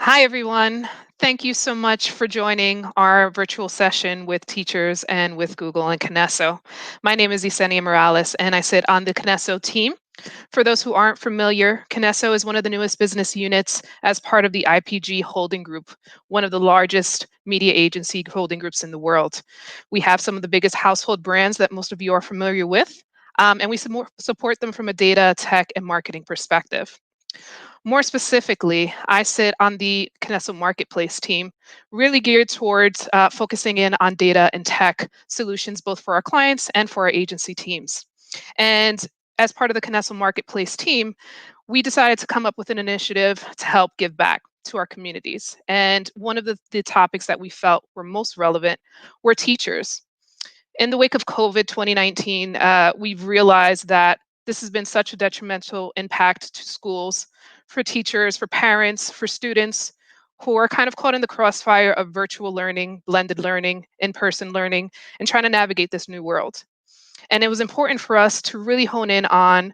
Hi, everyone. Thank you so much for joining our virtual session with teachers and with Google and Kinesso. My name is Yesenia Morales, and I sit on the Kinesso team. For those who aren't familiar, Kinesso is one of the newest business units as part of the IPG holding group, one of the largest media agency holding groups in the world. We have some of the biggest household brands that most of you are familiar with, and we support them from a data, tech, and marketing perspective. More specifically, I sit on the Kinesso Marketplace team, really geared towards focusing in on data and tech solutions, both for our clients and for our agency teams. And as part of the Kinesso Marketplace team, we decided to come up with an initiative to help give back to our communities. And one of the topics that we felt were most relevant were teachers. In the wake of COVID 2019, we've realized that this has been such a detrimental impact to schools, for teachers, for parents, for students who are kind of caught in the crossfire of virtual learning, blended learning, in-person learning, and trying to navigate this new world. And it was important for us to really hone in on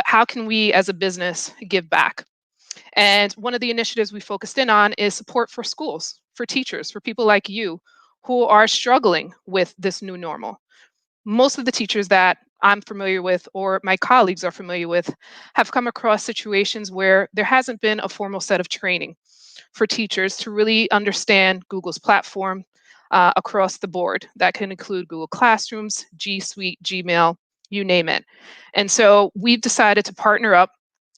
how can we as a business give back? And one of the initiatives we focused in on is support for schools, for teachers, for people like you who are struggling with this new normal. Most of the teachers that I'm familiar with or my colleagues are familiar with have come across situations where there hasn't been a formal set of training for teachers to really understand Google's platform across the board. That can include Google Classrooms, G Suite, Gmail, you name it. And so we've decided to partner up,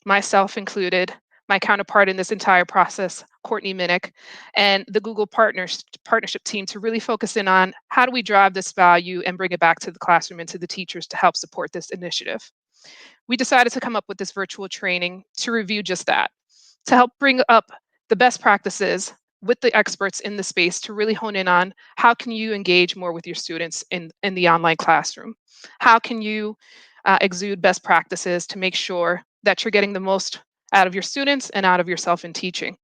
myself included, my counterpart in this entire process, Courtney Minnick, and the Google partnership team to really focus in on how do we drive this value and bring it back to the classroom and to the teachers to help support this initiative. We decided to come up with this virtual training to review just that, to help bring up the best practices with the experts in the space to really hone in on how can you engage more with your students in the online classroom? How can you exude best practices to make sure that you're getting the most out of your students and out of yourself in teaching?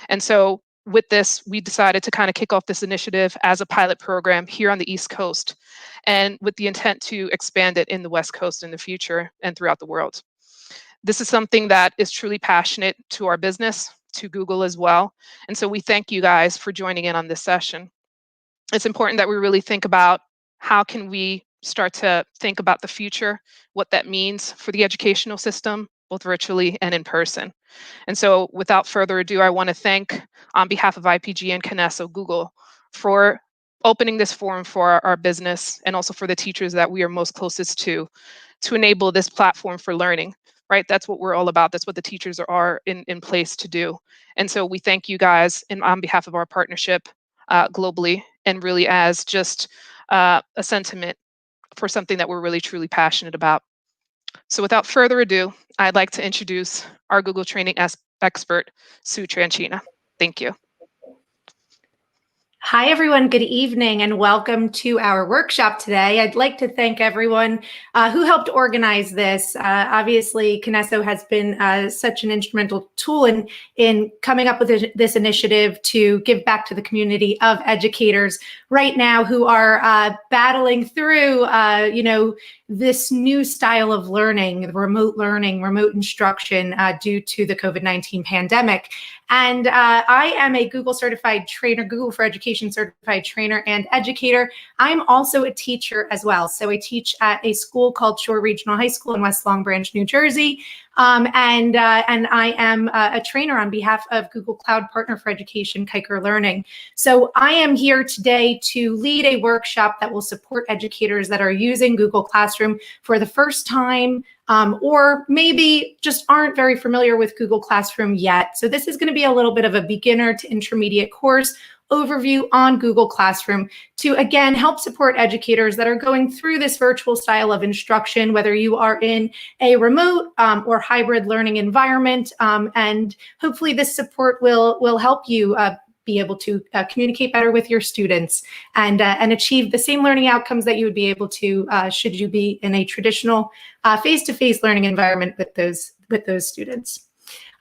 And so with this, we decided to kind of kick off this initiative as a pilot program here on the East Coast, and with the intent to expand it in the West Coast in the future and throughout the world. This is something that is truly passionate to our business, to Google as well. And so we thank you guys for joining in on this session. It's important that we really think about how can we start to think about the future, what that means for the educational system, both virtually and in person. And so without further ado, I want to thank, on behalf of IPG and Kinesso, Google, for opening this forum for our business and also for the teachers that we are most closest to enable this platform for learning, right? That's what we're all about. That's what the teachers are in place to do. And so we thank you guys on behalf of our partnership globally, and really as just a sentiment for something that we're really truly passionate about. So without further ado, I'd like to introduce our Google training expert, Sue Tranchina. Thank you. Hi, everyone. Good evening and welcome to our workshop today. I'd like to thank everyone who helped organize this. Obviously, Kinesso has been such an instrumental tool in coming up with this initiative to give back to the community of educators right now who are battling through, this new style of learning, remote instruction due to the COVID-19 pandemic. And I am a Google certified trainer, Google for Education certified trainer and educator. I'm also a teacher as well. So I teach at a school called Shore Regional High School in West Long Branch, New Jersey. And I am a trainer on behalf of Google Cloud Partner for Education, Kiker Learning. So I am here today to lead a workshop that will support educators that are using Google Classroom for the first time, or maybe just aren't very familiar with Google Classroom yet. So this is going to be a little bit of a beginner to intermediate course overview on Google Classroom to, again, help support educators that are going through this virtual style of instruction, whether you are in a remote or hybrid learning environment. And hopefully this support will help you be able to communicate better with your students and achieve the same learning outcomes that you would be able to should you be in a traditional face-to-face learning environment with those students.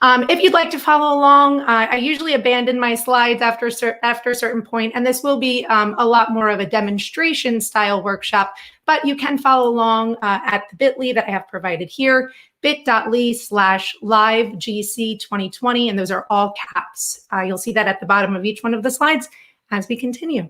If you'd like to follow along, I usually abandon my slides after a certain point, and this will be a lot more of a demonstration style workshop, but you can follow along at the bit.ly that I have provided here, bit.ly/livegc2020, and those are all caps. You'll see that at the bottom of each one of the slides as we continue.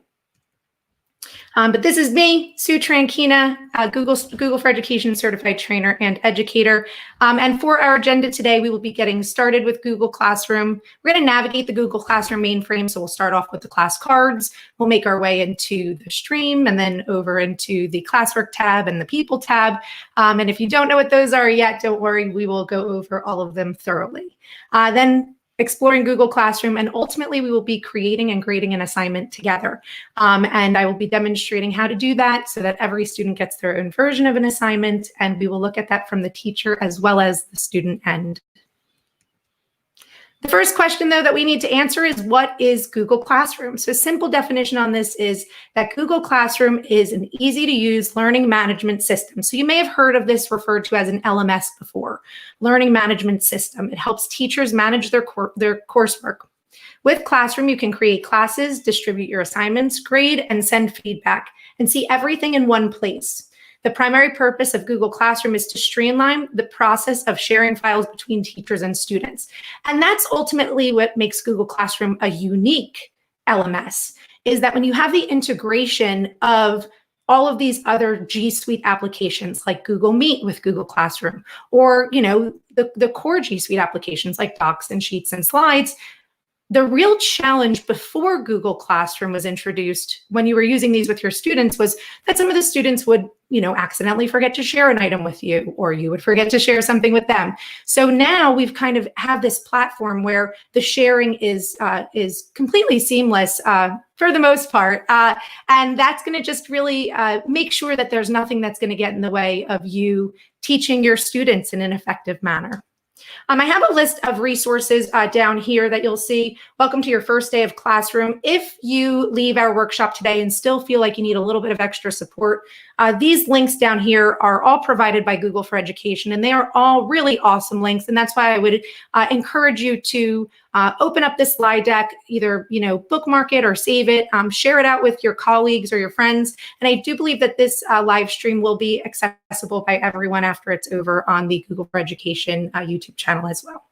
But this is me, Sue Tranquina, Google for Education certified trainer and educator. And for our agenda today, we will be getting started with Google Classroom. We're going to navigate the Google Classroom mainframe. So we'll start off with the class cards. We'll make our way into the stream and then over into the classwork tab and the people tab. And if you don't know what those are yet, don't worry, we will go over all of them thoroughly. Then exploring Google Classroom, and ultimately we will be creating and grading an assignment together. And I will be demonstrating how to do that so that every student gets their own version of an assignment, and we will look at that from the teacher as well as the student end. The first question, though, that we need to answer is, what is Google Classroom? So a simple definition on this is that Google Classroom is an easy-to-use learning management system. So you may have heard of this referred to as an LMS before, learning management system. It helps teachers manage their coursework. With Classroom, you can create classes, distribute your assignments, grade, and send feedback, and see everything in one place. The primary purpose of Google Classroom is to streamline the process of sharing files between teachers and students. And that's ultimately what makes Google Classroom a unique LMS, is that when you have the integration of all of these other G Suite applications like Google Meet with Google Classroom, or the core G Suite applications like Docs and Sheets and Slides, the real challenge before Google Classroom was introduced, when you were using these with your students, was that some of the students would, accidentally forget to share an item with you, or you would forget to share something with them. So now we've kind of have this platform where the sharing is completely seamless for the most part, and that's going to just really make sure that there's nothing that's going to get in the way of you teaching your students in an effective manner. I have a list of resources down here that you'll see. Welcome to your first day of classroom. If you leave our workshop today and still feel like you need a little bit of extra support, these links down here are all provided by Google for Education, and they are all really awesome links. And that's why I would encourage you to open up this slide deck, either bookmark it or save it, share it out with your colleagues or your friends. And I do believe that this live stream will be accessible by everyone after it's over on the Google for Education YouTube channel as well.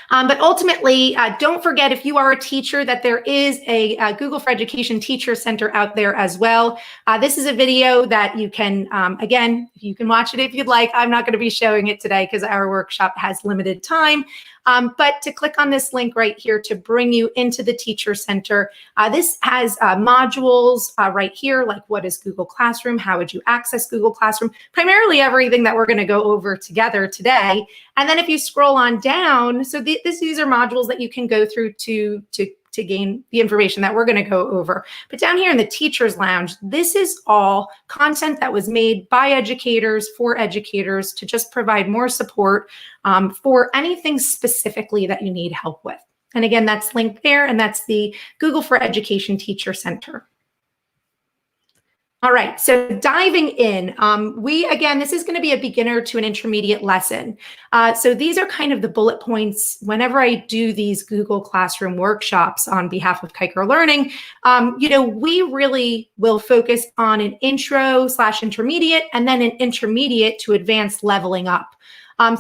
But ultimately, don't forget, if you are a teacher, that there is a Google for Education Teacher Center out there as well. This is a video that you can, again, you can watch it if you'd like. I'm not going to be showing it today because our workshop has limited time. But to click on this link right here to bring you into the Teacher Center, this has modules right here, like what is Google Classroom, how would you access Google Classroom, primarily everything that we're going to go over together today. And then if you scroll on down, so these are modules that you can go through to gain the information that we're going to go over. But down here in the Teachers Lounge, this is all content that was made by educators for educators to just provide more support for anything specifically that you need help with. And again, that's linked there, and that's the Google for Education Teacher Center. All right, so diving in, again, this is going to be a beginner to an intermediate lesson. So these are kind of the bullet points whenever I do these Google Classroom workshops on behalf of Kiker Learning. We really will focus on an intro/intermediate and then an intermediate to advanced leveling up.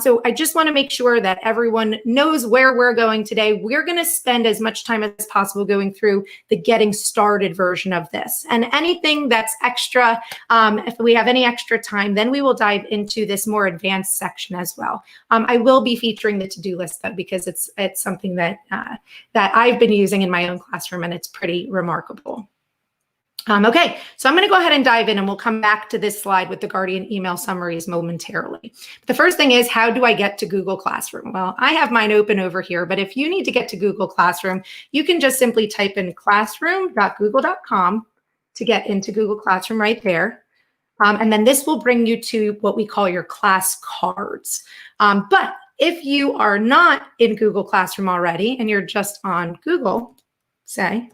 So I just want to make sure that everyone knows where we're going today. We're going to spend as much time as possible going through the getting started version of this. And anything that's extra, if we have any extra time, then we will dive into this more advanced section as well. I will be featuring the to-do list though, because it's something that I've been using in my own classroom, and it's pretty remarkable. Okay, so I'm going to go ahead and dive in, and we'll come back to this slide with the Guardian email summaries momentarily. The first thing is, how do I get to Google Classroom? Well, I have mine open over here, but if you need to get to Google Classroom, you can just simply type in classroom.google.com to get into Google Classroom right there. And then this will bring you to what we call your class cards. But if you are not in Google Classroom already and you're just on Google, say,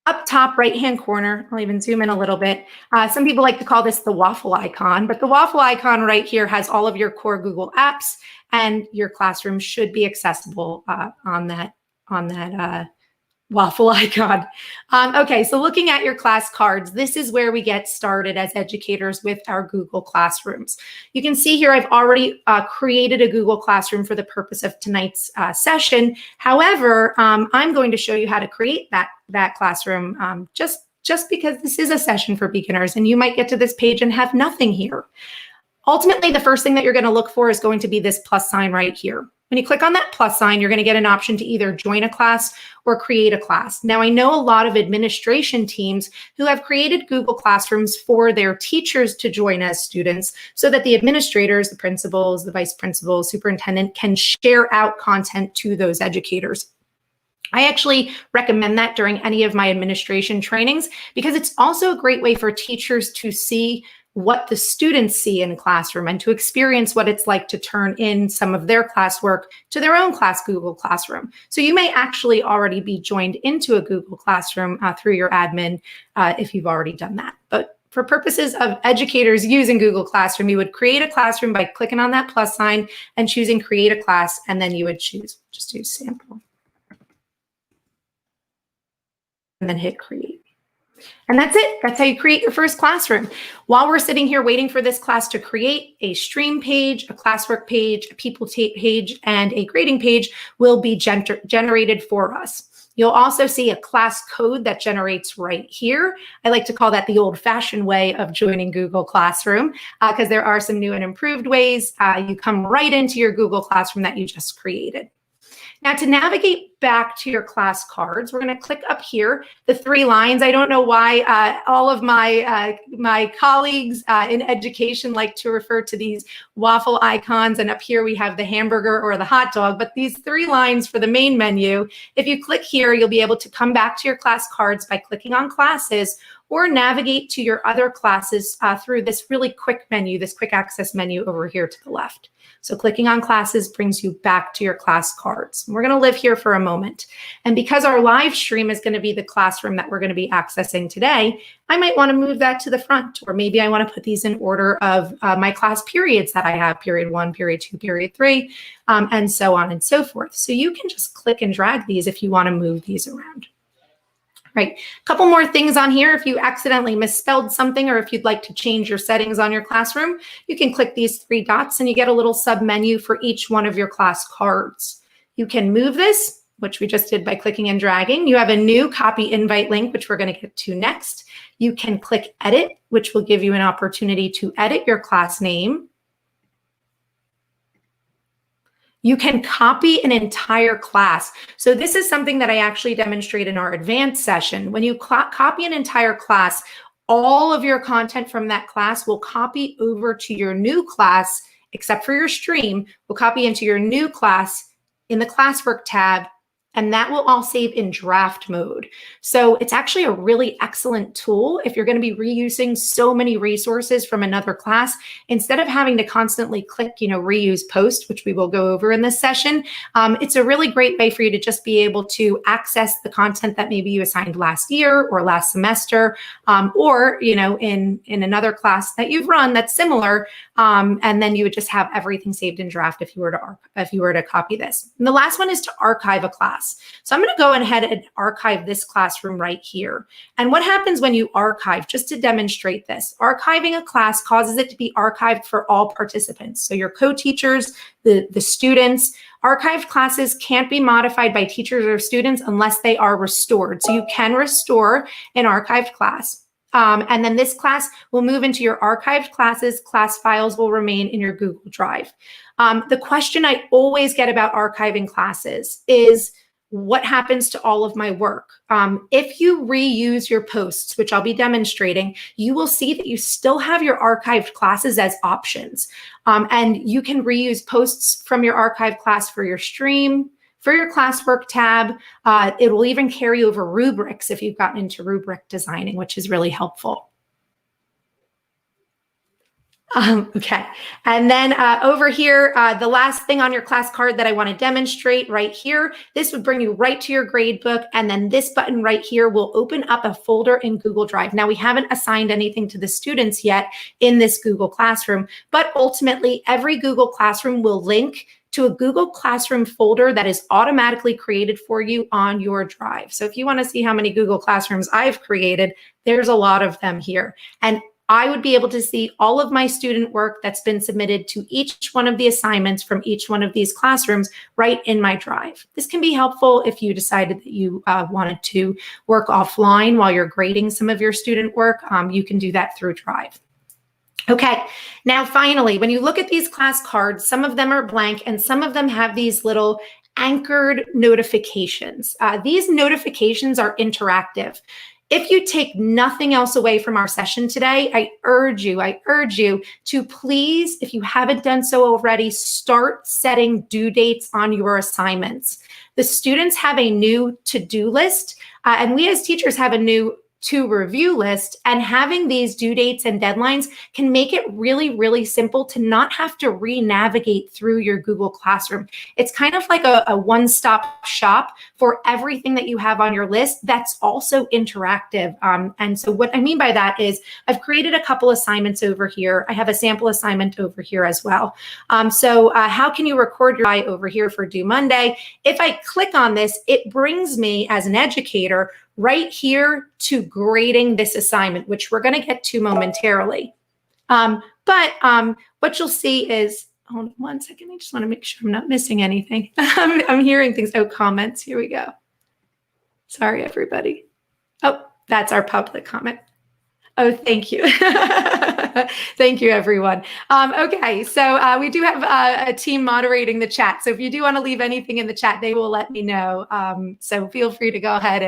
Up top right-hand corner, I'll even zoom in a little bit. Some people like to call this the waffle icon, but the waffle icon right here has all of your core Google apps, and your classroom should be accessible on that waffle icon. Okay, so looking at your class cards, this is where we get started as educators with our Google Classrooms. You can see here I've already created a Google Classroom for the purpose of tonight's session. However, I'm going to show you how to create that classroom just because this is a session for beginners, and you might get to this page and have nothing here. Ultimately, the first thing that you're going to look for is going to be this plus sign right here. When you click on that plus sign, you're going to get an option to either join a class or create a class. Now, I know a lot of administration teams who have created Google Classrooms for their teachers to join as students so that the administrators, the principals, the vice principals, superintendent can share out content to those educators. I actually recommend that during any of my administration trainings because it's also a great way for teachers to see what the students see in classroom and to experience what it's like to turn in some of their classwork to their own class Google Classroom. So you may actually already be joined into a Google Classroom through your admin if you've already done that. But for purposes of educators using Google Classroom, you would create a classroom by clicking on that plus sign and choosing create a class, and then you would choose, just do sample, and then hit create. And that's it. That's how you create your first classroom. While we're sitting here waiting for this class to create, a stream page, a classwork page, a people page, and a grading page will be generated for us. You'll also see a class code that generates right here. I like to call that the old-fashioned way of joining Google Classroom because there are some new and improved ways. You come right into your Google Classroom that you just created. Now, to navigate back to your class cards, we're going to click up here, the three lines. I don't know why all of my colleagues in education like to refer to these waffle icons, and up here we have the hamburger or the hot dog, but these three lines for the main menu, if you click here, you'll be able to come back to your class cards by clicking on classes or navigate to your other classes through this really quick menu, this quick access menu over here to the left. So clicking on classes brings you back to your class cards. We're going to live here for a moment. And because our live stream is going to be the classroom that we're going to be accessing today, I might want to move that to the front, or maybe I want to put these in order of my class periods that I have, period 1, period 2, period 3, and so on and so forth. So you can just click and drag these if you want to move these around. Right, a couple more things on here. If you accidentally misspelled something or if you'd like to change your settings on your classroom, you can click these three dots and you get a little sub menu for each one of your class cards. You can move this, which we just did by clicking and dragging. You have a new copy invite link, which we're going to get to next. You can click edit, which will give you an opportunity to edit your class name. You can copy an entire class. So this is something that I actually demonstrate in our advanced session. When you copy an entire class, all of your content from that class will copy over to your new class, except for your stream, will copy into your new class in the classwork tab, and that will all save in draft mode. So it's actually a really excellent tool if you're going to be reusing so many resources from another class. Instead of having to constantly click, reuse post, which we will go over in this session, it's a really great way for you to just be able to access the content that maybe you assigned last year or last semester, or in another class that you've run that's similar, and then you would just have everything saved in draft if you were to copy this. And the last one is to archive a class. So I'm going to go ahead and archive this classroom right here. And what happens when you archive, just to demonstrate this, archiving a class causes it to be archived for all participants. So your co-teachers, the students. Archived classes can't be modified by teachers or students unless they are restored. So you can restore an archived class. And then this class will move into your archived classes. Class files will remain in your Google Drive. The question I always get about archiving classes is, what happens to all of my work? If you reuse your posts, which I'll be demonstrating, you will see that you still have your archived classes as options. And you can reuse posts from your archived class for your stream, for your classwork tab. It will even carry over rubrics if you've gotten into rubric designing, which is really helpful. Okay. And then over here, the last thing on your class card that I want to demonstrate right here, this would bring you right to your grade book. And then this button right here will open up a folder in Google Drive. Now, we haven't assigned anything to the students yet in this Google Classroom, but ultimately every Google Classroom will link to a Google Classroom folder that is automatically created for you on your drive. So if you want to see how many Google Classrooms I've created, there's a lot of them here. And I would be able to see all of my student work that's been submitted to each one of the assignments from each one of these classrooms right in my drive. This can be helpful if you decided that you wanted to work offline while you're grading some of your student work. You can do that through Drive. Okay, now finally, when you look at these class cards, some of them are blank and some of them have these little anchored notifications. These notifications are interactive. If you take nothing else away from our session today, I urge you to please, if you haven't done so already, start setting due dates on your assignments. The students have a new to-do list, and we as teachers have a new to-review list, and having these due dates and deadlines can make it really, really simple to not have to re-navigate through your Google Classroom. It's kind of like a one-stop shop for everything that you have on your list that's also interactive. And so what I mean by that is I've created a couple assignments over here. I have a sample assignment over here as well. So how can you record your eye over here for Due Monday? If I click on this, it brings me as an educator right here to grading this assignment, which we're going to get to momentarily. But what you'll see is, hold on one second, I just want to make sure I'm not missing anything. I'm hearing things. Oh, comments. Here we go. Sorry, everybody. Oh, that's our public comment. Oh, thank you. Thank you, everyone. Okay, so we do have a team moderating the chat. So if you do want to leave anything in the chat, they will let me know. So feel free to go ahead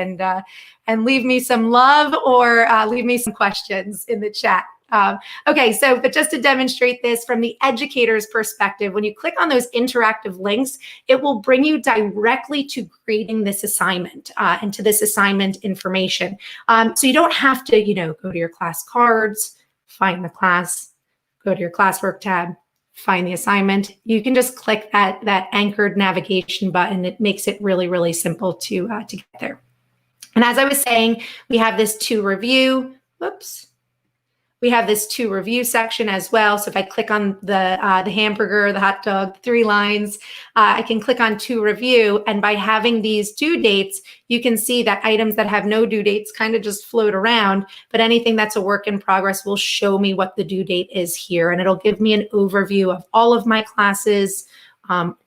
and leave me some love or leave me some questions in the chat. Okay, so but just to demonstrate this from the educator's perspective, when you click on those interactive links, it will bring you directly to grading this assignment and to this assignment information. So you don't have to, go to your class cards, find the class, go to your classwork tab, find the assignment. You can just click that anchored navigation button. It makes it really, really simple to get there. And as I was saying, we have this to review. Whoops. We have this to review section as well. So if I click on the hamburger, the hot dog, 3 lines, I can click on to review. And by having these due dates, you can see that items that have no due dates kind of just float around, but anything that's a work in progress will show me what the due date is here. And it'll give me an overview of all of my classes,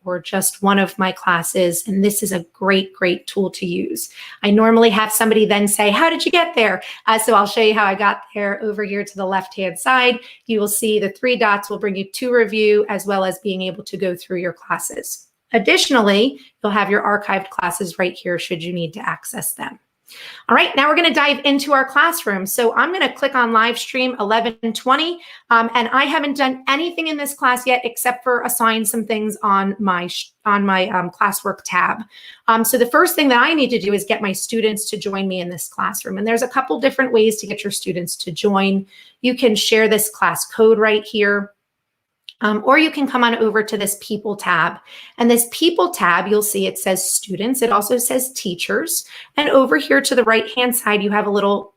or just one of my classes. And this is a great, great tool to use. I normally have somebody then say, how did you get there? So I'll show you how I got there over here to the left-hand side. You will see the 3 dots will bring you to review as well as being able to go through your classes. Additionally, you'll have your archived classes right here should you need to access them. All right, now we're going to dive into our classroom. So I'm going to click on live stream 1120, and I haven't done anything in this class yet except for assign some things on my classwork tab. So the first thing that I need to do is get my students to join me in this classroom. And there's a couple different ways to get your students to join. You can share this class code right here. Or you can come on over to this People tab. And this People tab, you'll see it says Students. It also says Teachers. And over here to the right-hand side, you have a little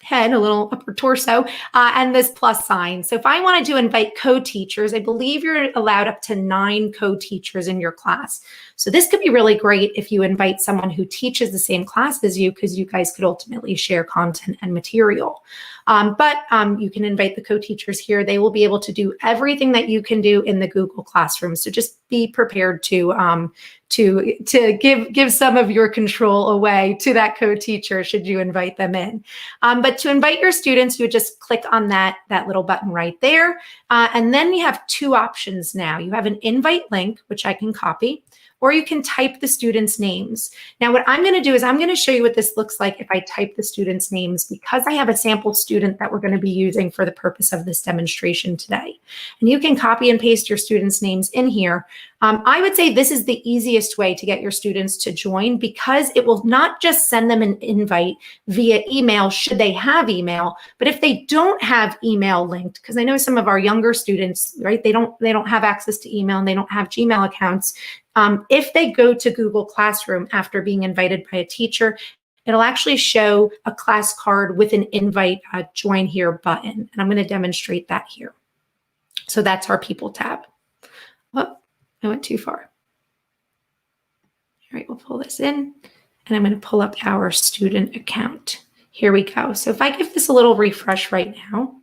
head, a little upper torso, and this plus sign. So if I wanted to invite co-teachers, I believe you're allowed up to 9 co-teachers in your class. So this could be really great if you invite someone who teaches the same class as you, because you guys could ultimately share content and material. But you can invite the co-teachers here. They will be able to do everything that you can do in the Google Classroom. So just be prepared to give some of your control away to that co-teacher should you invite them in. But to invite your students, you would just click on that little button right there. And then you have 2 options now. You have an invite link, which I can copy, or you can type the students' names. Now, what I'm going to do is I'm going to show you what this looks like if I type the students' names, because I have a sample student that we're going to be using for the purpose of this demonstration today. And you can copy and paste your students' names in here. I would say this is the easiest way to get your students to join, because it will not just send them an invite via email should they have email, but if they don't have email linked, because I know some of our younger students, right, they don't have access to email and they don't have Gmail accounts. If they go to Google Classroom after being invited by a teacher, it'll actually show a class card with an invite join here button. And I'm going to demonstrate that here. So that's our people tab. Oh, I went too far. All right, we'll pull this in, and I'm going to pull up our student account. Here we go. So if I give this a little refresh right now,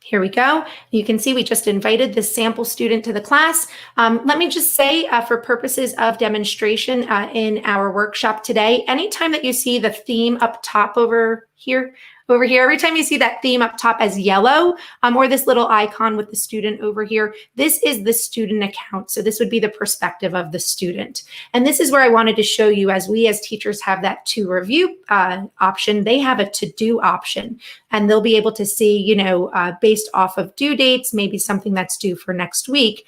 here we go. You can see we just invited this sample student to the class. Let me just say, for purposes of demonstration in our workshop today, anytime that you see the theme up top over here, every time you see that theme up top as yellow, or this little icon with the student over here, this is the student account. So this would be the perspective of the student. And this is where I wanted to show you, as we as teachers have that to review option, they have a to do option, and they'll be able to see, you know, based off of due dates, maybe something that's due for next week.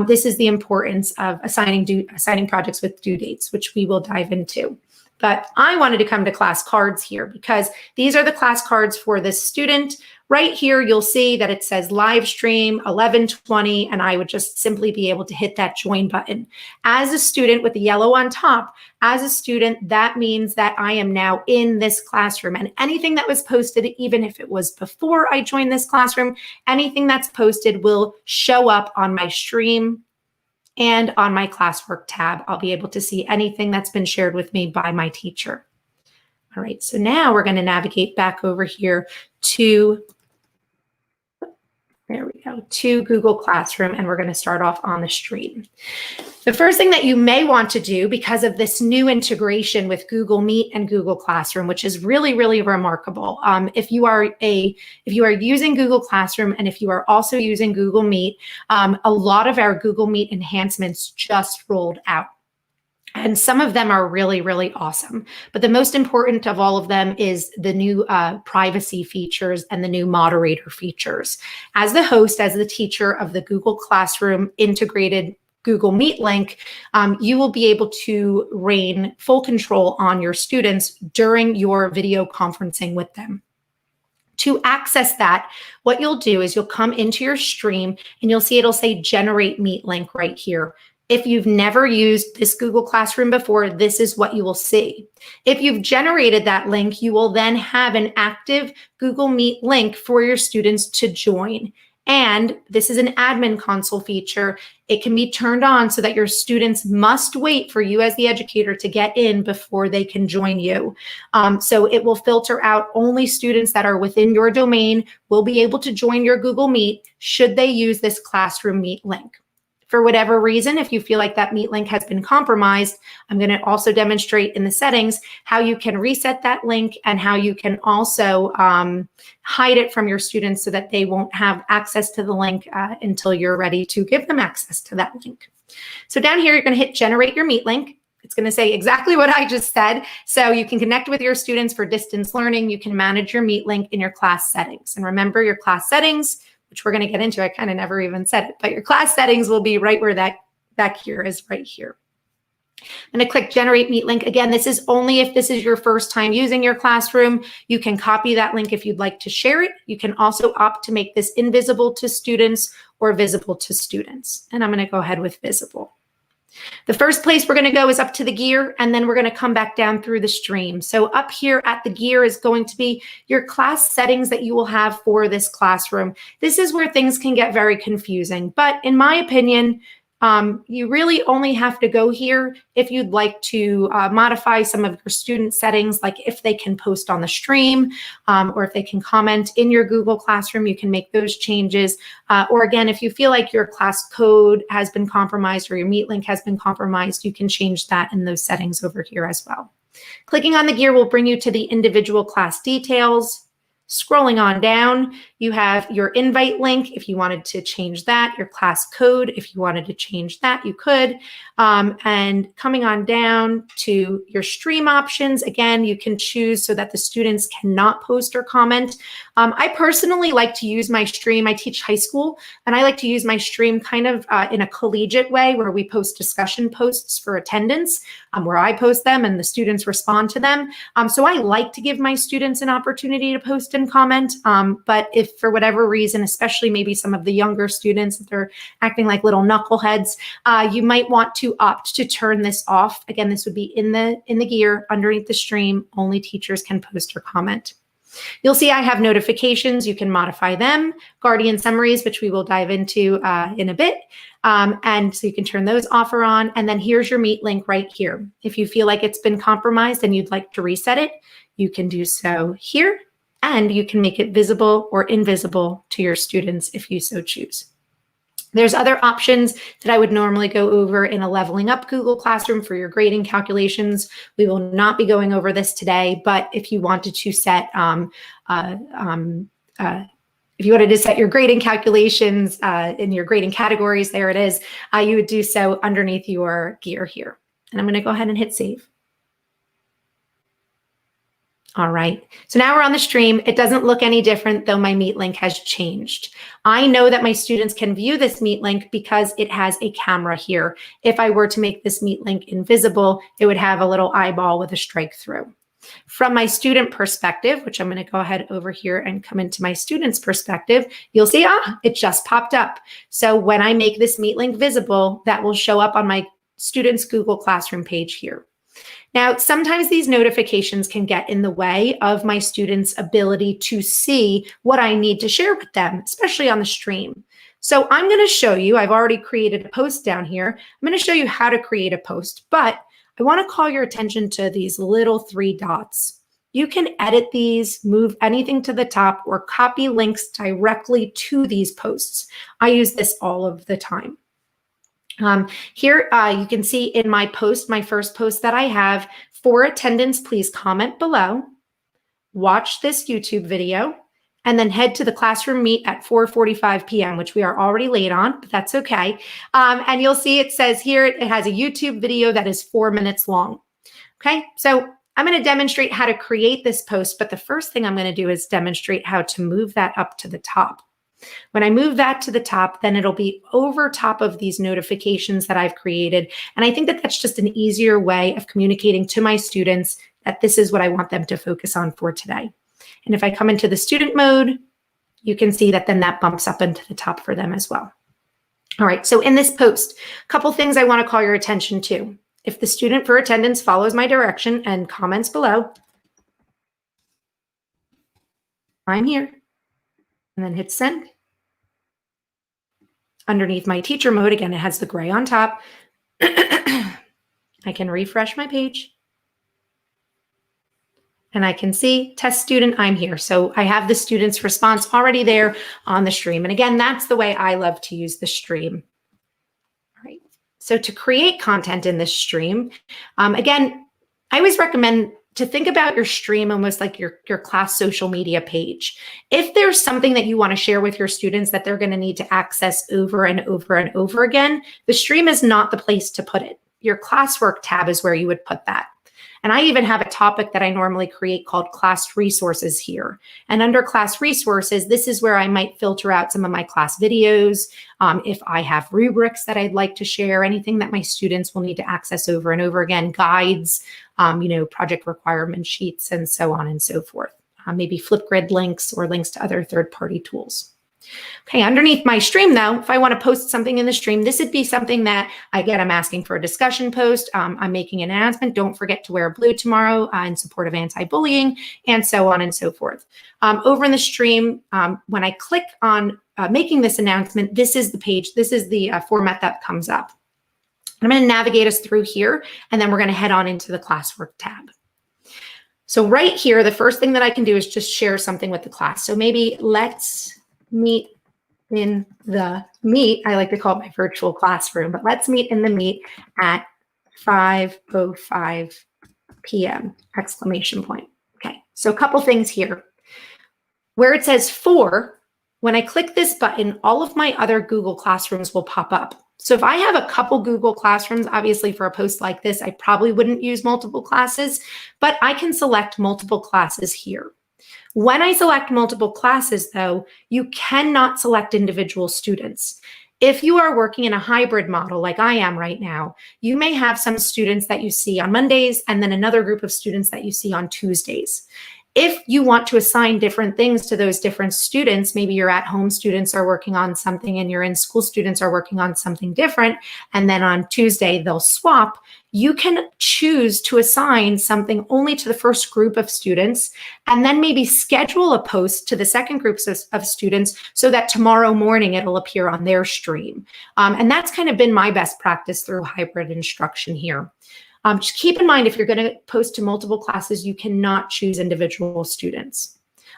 This is the importance of assigning projects with due dates, which we will dive into. But I wanted to come to class cards here because these are the class cards for this student. Right here, you'll see that it says live stream 11:20, and I would just simply be able to hit that join button. As a student with the yellow on top, as a student, that means that I am now in this classroom, and anything that was posted, even if it was before I joined this classroom, anything that's posted will show up on my stream and on my classwork tab. I'll be able to see anything that's been shared with me by my teacher. All right, so now we're going to navigate back over here to, there we go, to Google Classroom, and we're going to start off on the stream. The first thing that you may want to do, because of this new integration with Google Meet and Google Classroom, which is really, really remarkable. If you are using Google Classroom and if you are also using Google Meet, a lot of our Google Meet enhancements just rolled out. And some of them are really, really awesome. But the most important of all of them is the new privacy features and the new moderator features. As the host, as the teacher of the Google Classroom integrated Google Meet link, you will be able to reign full control on your students during your video conferencing with them. To access that, what you'll do is you'll come into your stream and you'll see it'll say generate Meet link right here. If you've never used this Google Classroom before, this is what you will see. If you've generated that link, you will then have an active Google Meet link for your students to join. And this is an admin console feature. It can be turned on so that your students must wait for you as the educator to get in before they can join you. So it will filter out only students that are within your domain will be able to join your Google Meet should they use this Classroom Meet link. For whatever reason, if you feel like that Meet link has been compromised, I'm going to also demonstrate in the settings how you can reset that link and how you can also hide it from your students so that they won't have access to the link until you're ready to give them access to that link. So down here, you're going to hit generate your Meet link. It's going to say exactly what I just said. So you can connect with your students for distance learning. You can manage your Meet link in your class settings. And remember your class settings, which we're going to get into. I kind of never even said it, but your class settings will be right where that back here is right here. I'm going to click Generate Meet Link. Again, this is only if this is your first time using your classroom. You can copy that link if you'd like to share it. You can also opt to make this invisible to students or visible to students. And I'm going to go ahead with visible. The first place we're going to go is up to the gear, and then we're going to come back down through the stream. So up here at the gear is going to be your class settings that you will have for this classroom. This is where things can get very confusing, but in my opinion, you really only have to go here if you'd like to modify some of your student settings, like if they can post on the stream or if they can comment in your Google Classroom, you can make those changes. Or again, if you feel like your class code has been compromised or your Meet link has been compromised, you can change that in those settings over here as well. Clicking on the gear will bring you to the individual class details. Scrolling on down, you have your invite link if you wanted to change that, your class code if you wanted to change that, you could. And coming on down to your stream options, again, you can choose so that the students cannot post or comment. I personally like to use my stream. I teach high school, and I like to use my stream kind of in a collegiate way where we post discussion posts for attendance, where I post them and the students respond to them. So I like to give my students an opportunity to post and comment. But if for whatever reason, especially maybe some of the younger students, that they're acting like little knuckleheads, you might want to opt to turn this off. Again, this would be in the gear underneath the stream. Only teachers can post or comment. You'll see I have notifications. You can modify them, guardian summaries, which we will dive into in a bit. And so you can turn those off or on. And then here's your Meet link right here. If you feel like it's been compromised and you'd like to reset it, you can do so here. And you can make it visible or invisible to your students if you so choose. There's other options that I would normally go over in a Leveling Up Google Classroom for your grading calculations. We will not be going over this today, but if you wanted to set your grading calculations in your grading categories, there it is, you would do so underneath your gear here. And I'm going to go ahead and hit save. All right, so now we're on the stream. It doesn't look any different, though my Meet link has changed. I know that my students can view this Meet link because it has a camera here. If I were to make this Meet link invisible, it would have a little eyeball with a strike through. From my student perspective, which I'm going to go ahead over here and come into my student's perspective, you'll see, it just popped up. So when I make this Meet link visible, that will show up on my student's Google Classroom page here. Now, sometimes these notifications can get in the way of my students' ability to see what I need to share with them, especially on the stream. So I'm going to show you, I've already created a post down here. I'm going to show you how to create a post, but I want to call your attention to these little 3 dots. You can edit these, move anything to the top, or copy links directly to these posts. I use this all of the time. Here you can see in my post, my first post that I have, for attendance, please comment below, watch this YouTube video, and then head to the classroom meet at 4:45 p.m., which we are already late on, but that's okay. And you'll see it says here, it has a YouTube video that is 4 minutes long. Okay, so I'm going to demonstrate how to create this post, but the first thing I'm going to do is demonstrate how to move that up to the top. When I move that to the top, then it'll be over top of these notifications that I've created. And I think that that's just an easier way of communicating to my students that this is what I want them to focus on for today. And if I come into the student mode, you can see that then that bumps up into the top for them as well. All right, so in this post, a couple things I want to call your attention to. If the student for attendance follows my direction and comments below, I'm here. And then hit send. Underneath my teacher mode, again, it has the gray on top. I can refresh my page. And I can see test student, I'm here. So I have the student's response already there on the stream. And again, that's the way I love to use the stream. All right. So to create content in this stream, again, I always recommend to think about your stream almost like your class social media page. If there's something that you want to share with your students that they're going to need to access over and over and over again, the stream is not the place to put it. Your classwork tab is where you would put that. And I even have a topic that I normally create called class resources here. And under class resources, this is where I might filter out some of my class videos. If I have rubrics that I'd like to share, anything that my students will need to access over and over again, guides, project requirement sheets, and so on and so forth. Maybe Flipgrid links or links to other third-party tools. Okay, underneath my stream though, if I want to post something in the stream, this would be something that, again, I'm asking for a discussion post. I'm making an announcement. Don't forget to wear blue tomorrow in support of anti-bullying, and so on and so forth. Over in the stream, when I click on making this announcement, this is the page, this is the format that comes up. I'm going to navigate us through here, and then we're going to head on into the classwork tab. So right here, the first thing that I can do is just share something with the class. So maybe let's meet in the meet. I like to call it my virtual classroom, but let's meet in the meet at 5:05 p.m. exclamation point. Okay, so a couple things here. Where it says for, when I click this button, all of my other Google Classrooms will pop up. So if I have a couple Google Classrooms, obviously for a post like this, I probably wouldn't use multiple classes, but I can select multiple classes here. When I select multiple classes, though, you cannot select individual students. If you are working in a hybrid model like I am right now, you may have some students that you see on Mondays and then another group of students that you see on Tuesdays. If you want to assign different things to those different students, maybe your at-home students are working on something and your in-school students are working on something different, and then on Tuesday they'll swap, you can choose to assign something only to the first group of students and then maybe schedule a post to the second groups of students so that tomorrow morning it'll appear on their stream. And that's kind of been my best practice through hybrid instruction here. Just keep in mind, if you're going to post to multiple classes, you cannot choose individual students.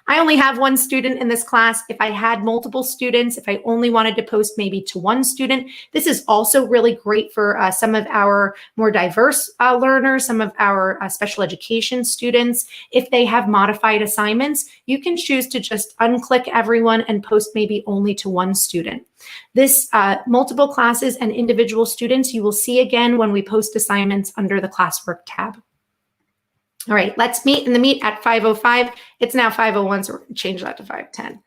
I only have one student in this class. If I had multiple students, if I only wanted to post maybe to one student, this is also really great for some of our more diverse learners, some of our special education students. If they have modified assignments, you can choose to just unclick everyone and post maybe only to one student. This multiple classes and individual students, you will see again when we post assignments under the classwork tab. All right, let's meet in the meet at 5:05. It's now 5:01, so we're going to change that to 5:10.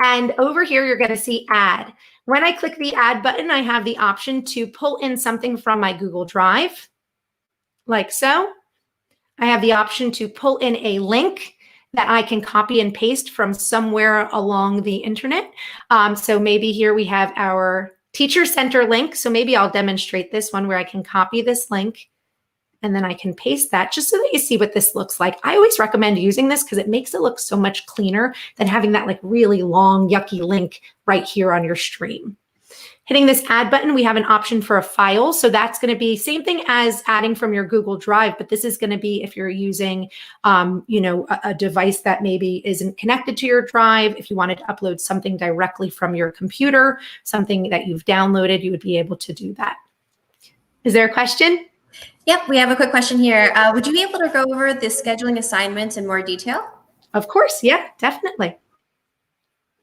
And over here, you're going to see add. When I click the add button, I have the option to pull in something from my Google Drive, like so. I have the option to pull in a link that I can copy and paste from somewhere along the internet. So maybe here we have our Teacher Center link. So maybe I'll demonstrate this one where I can copy this link and then I can paste that just so that you see what this looks like. I always recommend using this because it makes it look so much cleaner than having that like really long, yucky link right here on your stream. Hitting this add button, we have an option for a file. So that's going to be same thing as adding from your Google Drive, but this is going to be if you're using, a device that maybe isn't connected to your drive. If you wanted to upload something directly from your computer, something that you've downloaded, you would be able to do that. Is there a question? Yep, we have a quick question here. Would you be able to go over the scheduling assignments in more detail? Of course, yeah, definitely.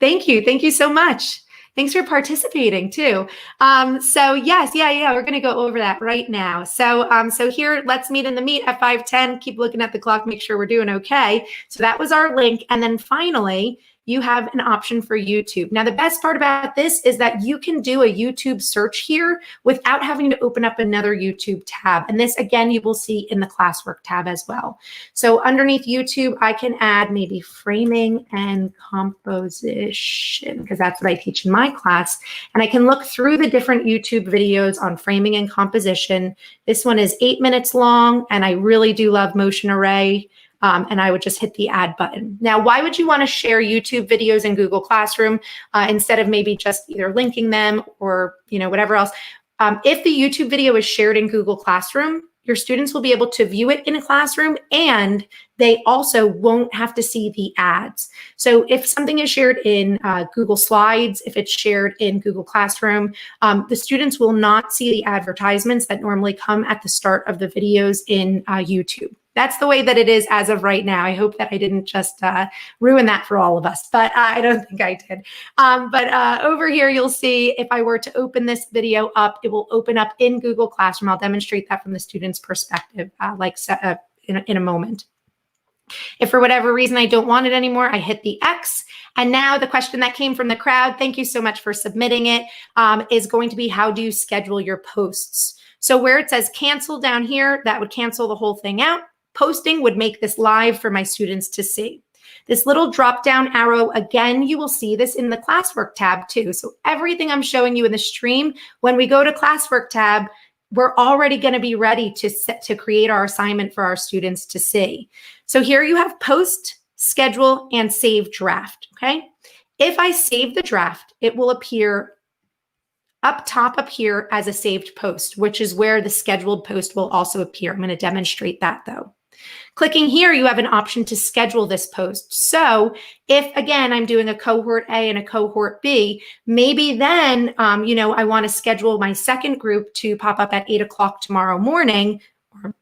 Thank you. Thank you so much. Thanks for participating too. So yes, we're going to go over that right now. So here, let's meet in the meet at 5:10. Keep looking at the clock, make sure we're doing okay. So that was our link. And then finally, you have an option for YouTube. Now, the best part about this is that you can do a YouTube search here without having to open up another YouTube tab. And this, again, you will see in the classwork tab as well. So underneath YouTube, I can add maybe framing and composition, because that's what I teach in my class. And I can look through the different YouTube videos on framing and composition. This one is 8 minutes long, and I really do love motion array. And I would just hit the add button. Now, why would you want to share YouTube videos in Google Classroom instead of maybe just either linking them or whatever else? If the YouTube video is shared in Google Classroom, your students will be able to view it in a classroom, and they also won't have to see the ads. So if something is shared in Google Slides, if it's shared in Google Classroom, the students will not see the advertisements that normally come at the start of the videos in YouTube. That's the way that it is as of right now. I hope that I didn't just ruin that for all of us, but I don't think I did. But over here, you'll see if I were to open this video up, it will open up in Google Classroom. I'll demonstrate that from the student's perspective in a moment. If for whatever reason I don't want it anymore, I hit the X. And now the question that came from the crowd, thank you so much for submitting it, is going to be, how do you schedule your posts? So where it says cancel down here, that would cancel the whole thing out. Posting would make this live for my students to see. This little drop down arrow, again, you will see this in the classwork tab too. So everything I'm showing you in the stream, when we go to classwork tab, we're already going to be ready to create our assignment for our students to see. So here you have post, schedule, and save draft, okay? If I save the draft, it will appear up top up here as a saved post, which is where the scheduled post will also appear. I'm going to demonstrate that though. Clicking here, you have an option to schedule this post. So if, again, I'm doing a cohort A and a cohort B, maybe then, I want to schedule my second group to pop up at 8 o'clock tomorrow morning, or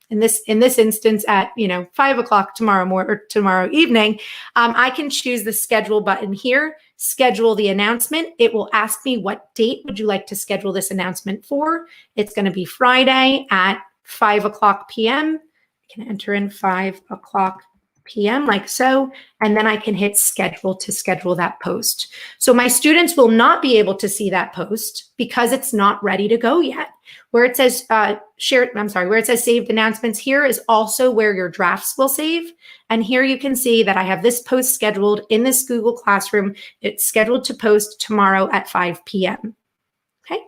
in this instance at 5 o'clock tomorrow evening, I can choose the schedule button here, schedule the announcement. It will ask me what date would you like to schedule this announcement for. It's going to be Friday at 5 o'clock p.m. I can enter in 5 o'clock p.m. like so, and then I can hit schedule to schedule that post. So my students will not be able to see that post because it's not ready to go yet. Where it says where it says saved announcements here is also where your drafts will save. And here you can see that I have this post scheduled in this Google Classroom. It's scheduled to post tomorrow at 5 p.m. Okay.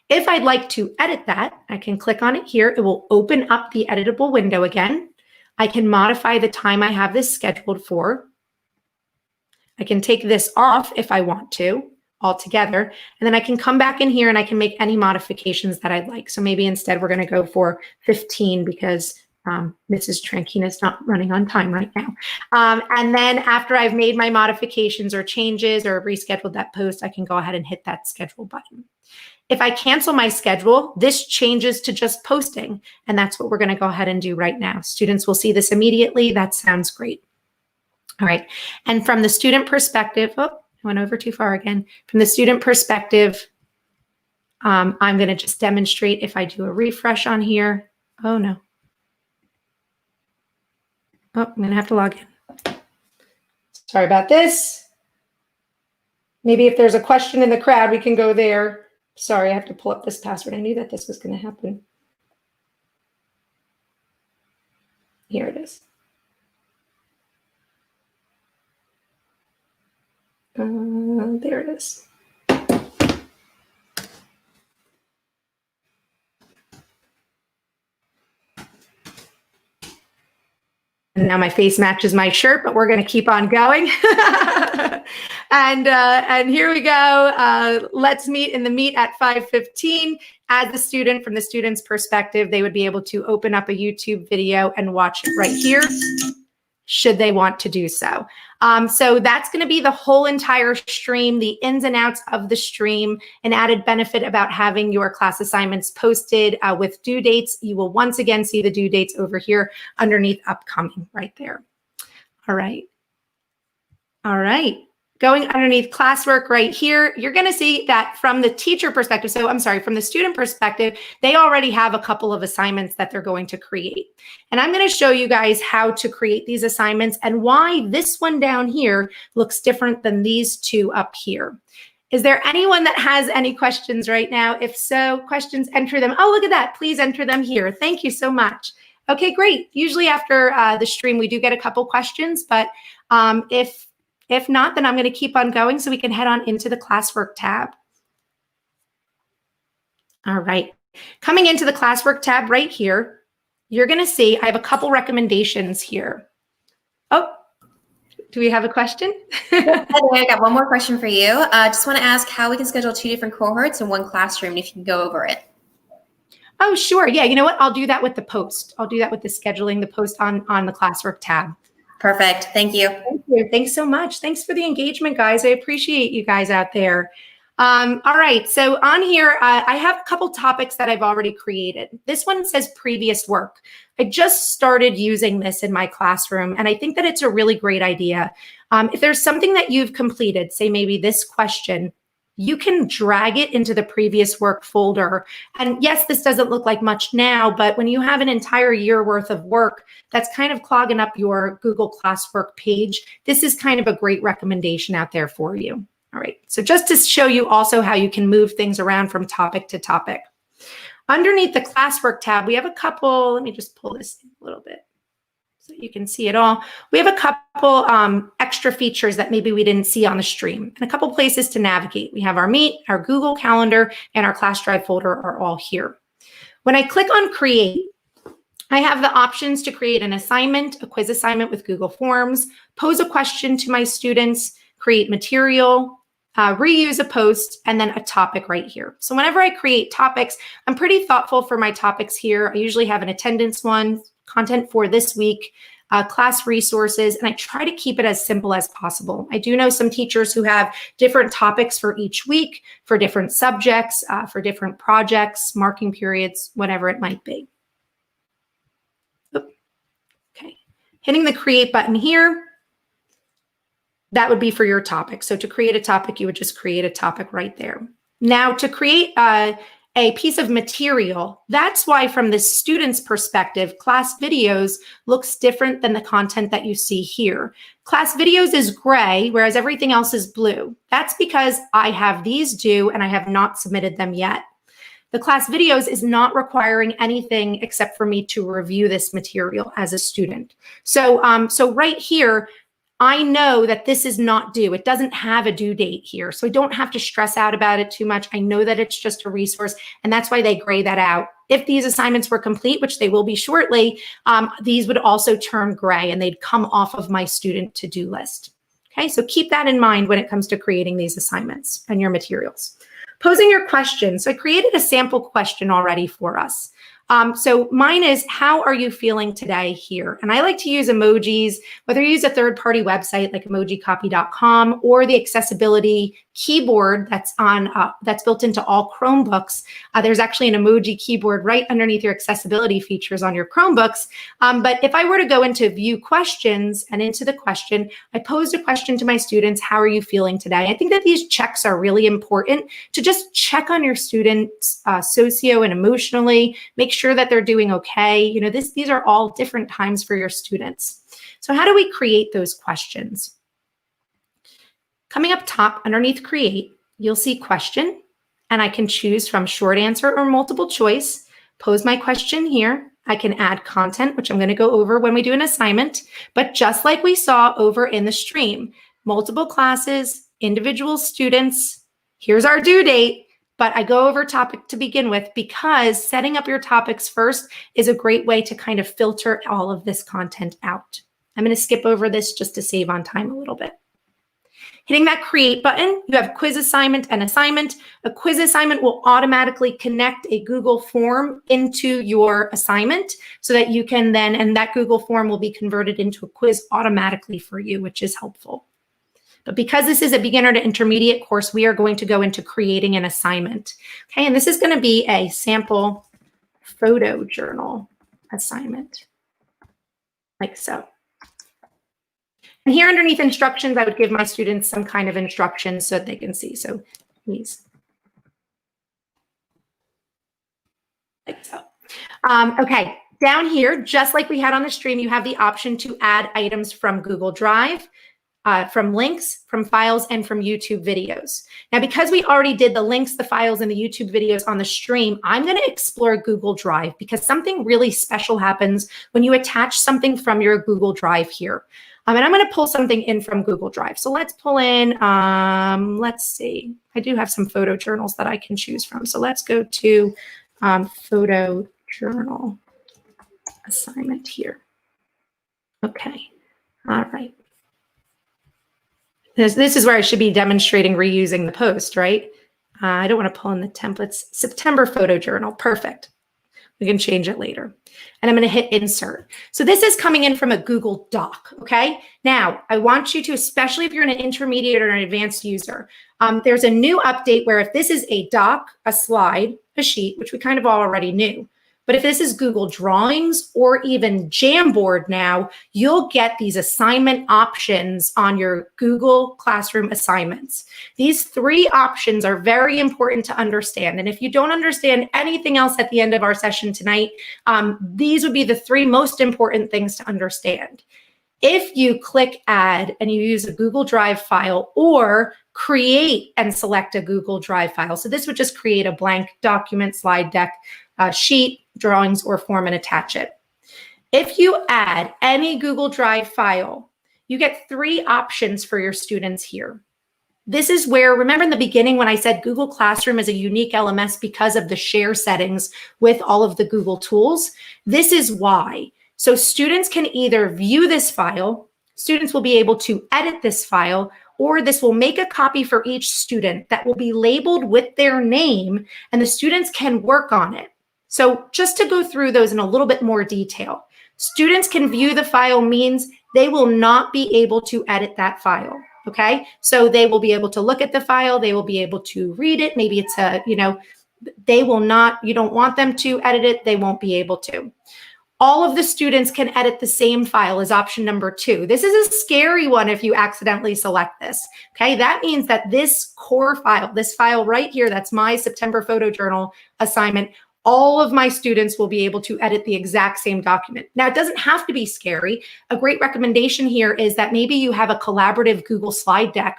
If I'd like to edit that, I can click on it here. It will open up the editable window again. I can modify the time I have this scheduled for. I can take this off if I want to altogether, and then I can come back in here and I can make any modifications that I'd like. So maybe instead we're going to go for 15 because Mrs. Trankina is not running on time right now. And then after I've made my modifications or changes or rescheduled that post, I can go ahead and hit that schedule button. If I cancel my schedule, this changes to just posting, and that's what we're going to go ahead and do right now. Students will see this immediately. That sounds great. All right. And from the student perspective, I went over too far again. From the student perspective, I'm going to just demonstrate if I do a refresh on here. Oh, no. Oh, I'm going to have to log in. Sorry about this. Maybe if there's a question in the crowd, we can go there. Sorry, I have to pull up this password. I knew that this was going to happen. Here it is. There it is. And now my face matches my shirt, but we're going to keep on going. And here we go. Let's meet in the meet at 5:15. As the student, from the student's perspective, they would be able to open up a YouTube video and watch it right here, should they want to do so. So that's going to be the whole entire stream, the ins and outs of the stream. An added benefit about having your class assignments posted with due dates. You will once again see the due dates over here underneath upcoming right there. All right. All right. Going underneath classwork right here, you're going to see that from the teacher perspective, from the student perspective, they already have a couple of assignments that they're going to create. And I'm going to show you guys how to create these assignments and why this one down here looks different than these two up here. Is there anyone that has any questions right now? If so, questions, enter them. Oh, look at that. Please enter them here. Thank you so much. Okay, great. Usually after the stream, we do get a couple questions, but if not, then I'm going to keep on going so we can head on into the classwork tab. All right. Coming into the classwork tab right here, you're going to see I have a couple recommendations here. Oh, do we have a question? I got one more question for you. Just want to ask how we can schedule 2 different cohorts in one classroom, if you can go over it. Oh, sure. Yeah, you know what? I'll do that with the post. I'll do that with the scheduling, the post on the classwork tab. Perfect. Thank you. Thank you. Thanks so much. Thanks for the engagement, guys. I appreciate you guys out there. All right. So on here, I have a couple topics that I've already created. This one says previous work. I just started using this in my classroom, and I think that it's a really great idea. If there's something that you've completed, say maybe this question, you can drag it into the previous work folder. And yes, this doesn't look like much now, but when you have an entire year worth of work that's kind of clogging up your Google Classwork page, this is kind of a great recommendation out there for you. All right, so just to show you also how you can move things around from topic to topic. Underneath the classwork tab, we have a couple, let me just pull this in a little bit so you can see it all. We have a couple extra features that maybe we didn't see on the stream, and a couple places to navigate. We have our Meet, our Google Calendar, and our Class Drive folder are all here. When I click on Create, I have the options to create an assignment, a quiz assignment with Google Forms, pose a question to my students, create material, reuse a post, and then a topic right here. So whenever I create topics, I'm pretty thoughtful for my topics here. I usually have an attendance one, content for this week, class resources, and I try to keep it as simple as possible. I do know some teachers who have different topics for each week, for different subjects, for different projects, marking periods, whatever it might be. Hitting the create button here, that would be for your topic. So to create a topic, you would just create a topic right there. Now to create a piece of material, that's why from the student's perspective, class videos looks different than the content that you see here. Class videos is gray, whereas everything else is blue. That's because I have these due and I have not submitted them yet. The class videos is not requiring anything except for me to review this material as a student. So right here, I know that this is not due. It doesn't have a due date here. So I don't have to stress out about it too much. I know that it's just a resource, and that's why they gray that out. If these assignments were complete, which they will be shortly, these would also turn gray and they'd come off of my student to-do list. Okay, so keep that in mind when it comes to creating these assignments and your materials. Posing your questions. So I created a sample question already for us. So mine is, how are you feeling today here? And I like to use emojis, whether you use a third-party website like emojicopy.com or the accessibility keyboard that's built into all Chromebooks. There's actually an emoji keyboard right underneath your accessibility features on your Chromebooks. But if I were to go into view questions and into the question, I posed a question to my students, how are you feeling today? I think that these checks are really important to just check on your students socio and emotionally, make sure that they're doing okay. You know, these are all different times for your students. So how do we create those questions? Coming up top underneath create, you'll see question, and I can choose from short answer or multiple choice. Pose my question here. I can add content, which I'm going to go over when we do an assignment, but just like we saw over in the stream, multiple classes, individual students, here's our due date, but I go over topic to begin with because setting up your topics first is a great way to kind of filter all of this content out. I'm going to skip over this just to save on time a little bit. Hitting that create button, you have quiz assignment and assignment. A quiz assignment will automatically connect a Google form into your assignment so that you can then, and that Google form will be converted into a quiz automatically for you, which is helpful. But because this is a beginner to intermediate course, we are going to go into creating an assignment. Okay, and this is going to be a sample photo journal assignment, like so. And here underneath instructions, I would give my students some kind of instructions so that they can see. So these, like so. Okay, down here, just like we had on the stream, you have the option to add items from Google Drive, from links, from files, and from YouTube videos. Now, because we already did the links, the files, and the YouTube videos on the stream, I'm going to explore Google Drive because something really special happens when you attach something from your Google Drive here. And I'm going to pull something in from Google Drive. So let's pull in, let's see, I do have some photo journals that I can choose from. So let's go to photo journal assignment here. Okay, all right. This is where I should be demonstrating reusing the post, right? I don't want to pull in the templates. September photo journal, perfect. We can change it later. And I'm going to hit insert. So this is coming in from a Google Doc, okay? Now, I want you to, especially if you're an intermediate or an advanced user, there's a new update where if this is a doc, a slide, a sheet, which we kind of already knew, but if this is Google Drawings or even Jamboard now, you'll get these assignment options on your Google Classroom assignments. These three options are very important to understand. And if you don't understand anything else at the end of our session tonight, these would be the three most important things to understand. If you click add and you use a Google Drive file or create and select a Google Drive file, so this would just create a blank document, slide deck, sheet, drawings, or form and attach it. If you add any Google Drive file, you get three options for your students here. This is where, remember in the beginning when I said Google Classroom is a unique LMS because of the share settings with all of the Google tools? This is why. So students can either view this file, students will be able to edit this file, or this will make a copy for each student that will be labeled with their name, and the students can work on it. So just to go through those in a little bit more detail, students can view the file means they will not be able to edit that file, okay? So they will be able to look at the file, they will be able to read it. Maybe it's a, they will not, you don't want them to edit it, they won't be able to. all of the students can edit the same file as option number 2. This is a scary one if you accidentally select this, okay? That means that this core file, this file right here, that's my September photo journal assignment, all of my students will be able to edit the exact same document. Now, it doesn't have to be scary. A great recommendation here is that maybe you have a collaborative Google slide deck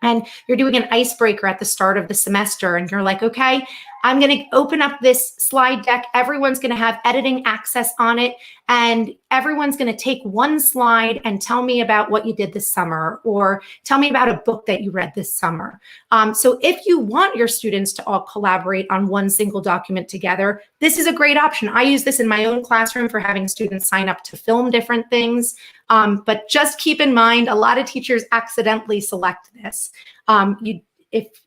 and you're doing an icebreaker at the start of the semester and you're like, okay, I'm going to open up this slide deck. Everyone's going to have editing access on it, and everyone's going to take one slide and tell me about what you did this summer, or tell me about a book that you read this summer. So if you want your students to all collaborate on one single document together, this is a great option. I use this in my own classroom for having students sign up to film different things. But just keep in mind, a lot of teachers accidentally select this.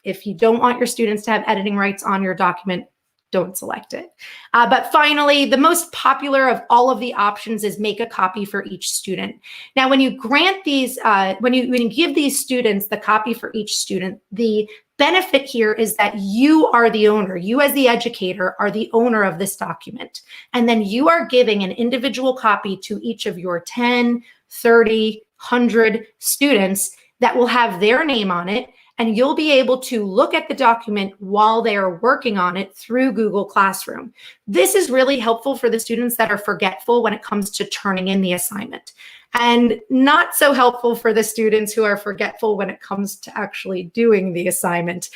If you don't want your students to have editing rights on your document, don't select it. But finally, the most popular of all of the options is make a copy for each student. Now, when you grant these, when you give these students the copy for each student, the benefit here is that you are the owner. You as the educator are the owner of this document. And then you are giving an individual copy to each of your 10, 30, 100 students that will have their name on it. And you'll be able to look at the document while they are working on it through Google Classroom. This is really helpful for the students that are forgetful when it comes to turning in the assignment, and not so helpful for the students who are forgetful when it comes to actually doing the assignment,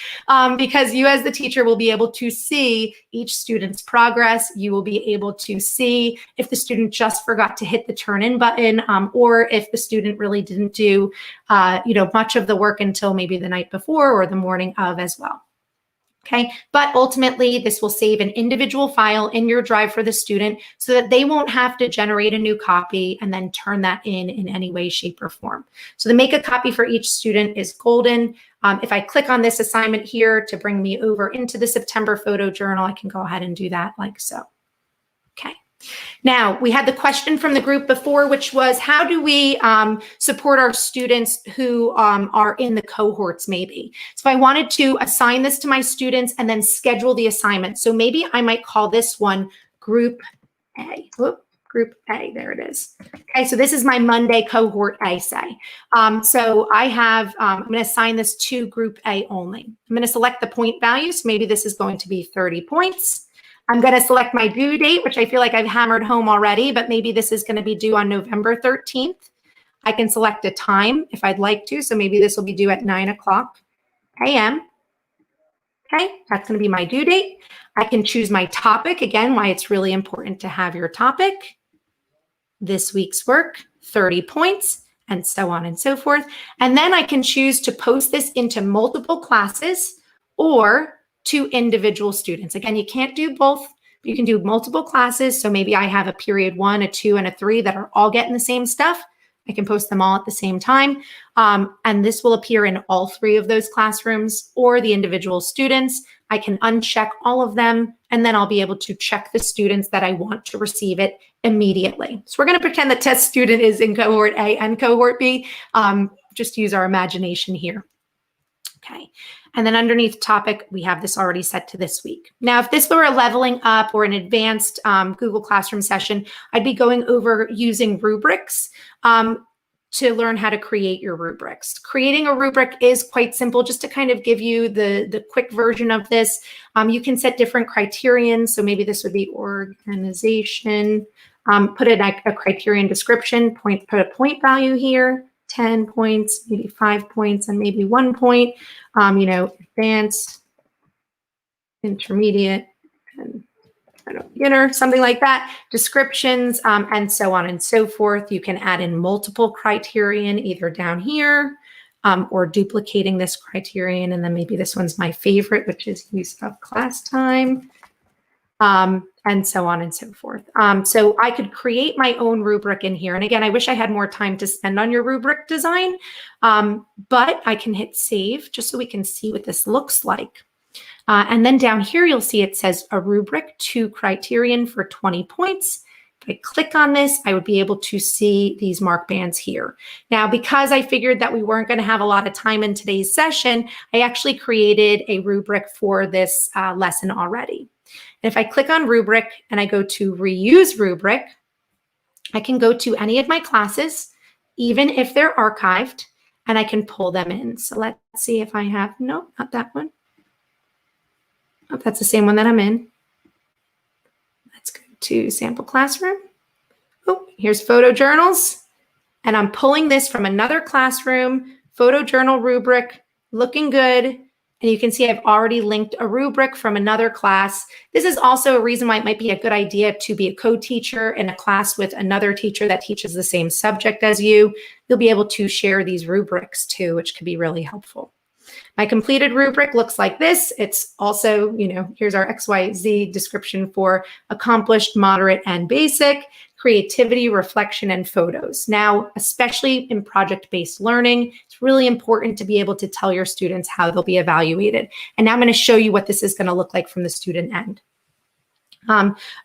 because you as the teacher will be able to see each student's progress. You will be able to see if the student just forgot to hit the turn in button, or if the student really didn't do much of the work until maybe the night before or the morning of as well. Okay, but ultimately this will save an individual file in your drive for the student so that they won't have to generate a new copy and then turn that in any way, shape, or form. So the make a copy for each student is golden. If I click on this assignment here to bring me over into the September photo journal, I can go ahead and do that like so. Okay. Now, we had the question from the group before, which was, how do we support our students who are in the cohorts maybe? So I wanted to assign this to my students and then schedule the assignment. So maybe I might call this one Group A. Whoop, Group A, there it is. Okay, so this is my Monday cohort A, say. So I have, I'm going to assign this to Group A only. I'm going to select the point value. So maybe this is going to be 30 points. I'm going to select my due date, which I feel like I've hammered home already, but maybe this is going to be due on November 13th. I can select a time if I'd like to. So maybe this will be due at 9:00 a.m. Okay, that's going to be my due date. I can choose my topic, again, why it's really important to have your topic. This week's work, 30 points, and so on and so forth. And then I can choose to post this into multiple classes or to individual students. Again, you can't do both, but you can do multiple classes. So maybe I have a period 1, a 2, and a 3 that are all getting the same stuff. I can post them all at the same time. And this will appear in all 3 of those classrooms or the individual students. I can uncheck all of them, and then I'll be able to check the students that I want to receive it immediately. So we're going to pretend the test student is in cohort A and cohort B. Just use our imagination here. Okay. And then underneath topic, we have this already set to this week. Now, if this were a leveling up or an advanced Google Classroom session, I'd be going over using rubrics to learn how to create your rubrics. Creating a rubric is quite simple. Just to kind of give you the quick version of this, you can set different criterion. So maybe this would be organization, put a criterion description, put a point value here. 10 points, maybe 5 points, and maybe 1 point, advanced, intermediate, and beginner, something like that, descriptions, and so on and so forth. You can add in multiple criterion either down here or duplicating this criterion. And then maybe this one's my favorite, which is use of class time. And so on and so forth. So I could create my own rubric in here. And again, I wish I had more time to spend on your rubric design, but I can hit save just so we can see what this looks like. And then down here, you'll see it says a rubric 2 criterion for 20 points. If I click on this, I would be able to see these mark bands here. Now, because I figured that we weren't going to have a lot of time in today's session, I actually created a rubric for this lesson already. And if I click on rubric and I go to reuse rubric, I can go to any of my classes, even if they're archived, and I can pull them in. So let's see if I have, no, not that one. Oh, that's the same one that I'm in. Let's go to sample classroom. Oh, here's photo journals. And I'm pulling this from another classroom, photo journal rubric, looking good. And you can see I've already linked a rubric from another class. This is also a reason why it might be a good idea to be a co-teacher in a class with another teacher that teaches the same subject as you. You'll be able to share these rubrics too, which could be really helpful. My completed rubric looks like this. It's also, here's our XYZ description for accomplished, moderate, and basic, creativity, reflection, and photos. Now, especially in project-based learning, it's really important to be able to tell your students how they'll be evaluated. And now I'm going to show you what this is going to look like from the student end.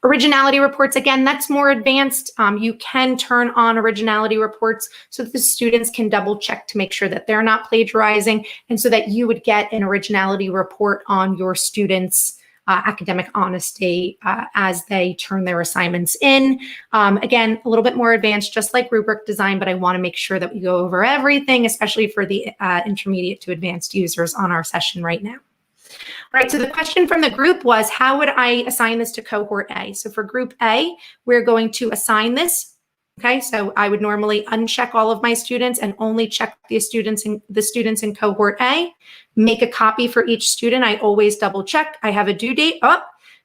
Originality reports, again, that's more advanced. You can turn on originality reports so that the students can double check to make sure that they're not plagiarizing, and so that you would get an originality report on your students' academic honesty as they turn their assignments in. Again, a little bit more advanced, just like rubric design, but I want to make sure that we go over everything, especially for the intermediate to advanced users on our session right now. All right, so the question from the group was, how would I assign this to cohort A? So for group A, we're going to assign this. Okay, so I would normally uncheck all of my students and only check the students in cohort A. Make a copy for each student. I always double check. I have a due date. Oh,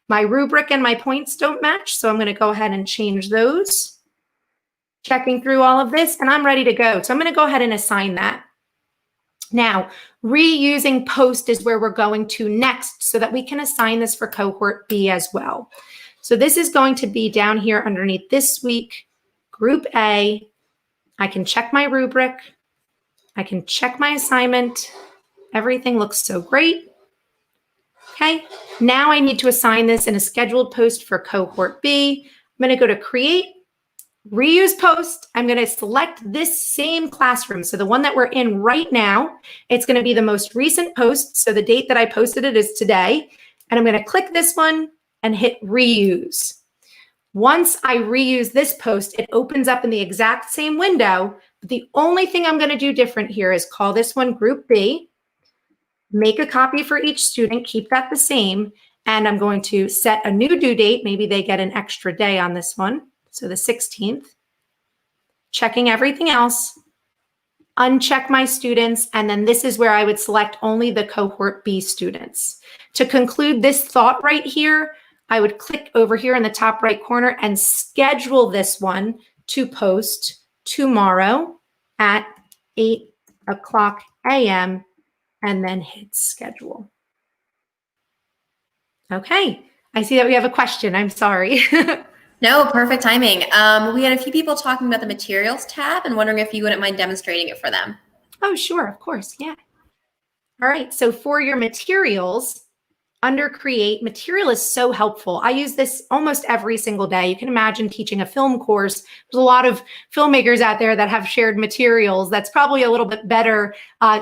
my rubric and my points don't match, so I'm going to go ahead and change those. Checking through all of this, and I'm ready to go. So I'm going to go ahead and assign that. Now, reusing post is where we're going to next so that we can assign this for cohort B as well. So this is going to be down here underneath this week, group A. I can check my rubric. I can check my assignment. Everything looks so great. Okay, now I need to assign this in a scheduled post for cohort B. I'm going to go to create. Reuse post, I'm going to select this same classroom. So the one that we're in right now, it's going to be the most recent post. So the date that I posted it is today. And I'm going to click this one and hit reuse. Once I reuse this post, it opens up in the exact same window. But the only thing I'm going to do different here is call this one group B, make a copy for each student, keep that the same. And I'm going to set a new due date. Maybe they get an extra day on this one. So the 16th, checking everything else, uncheck my students, and then this is where I would select only the cohort B students. To conclude this thought right here, I would click over here in the top right corner and schedule this one to post tomorrow at 8 o'clock a.m. and then hit schedule. Okay, I see that we have a question. I'm sorry. No, perfect timing. We had a few people talking about the materials tab and wondering if you wouldn't mind demonstrating it for them. Oh, sure, of course, yeah. All right, so for your materials, under create, material is so helpful. I use this almost every single day. You can imagine teaching a film course. There's a lot of filmmakers out there that have shared materials. That's probably a little bit better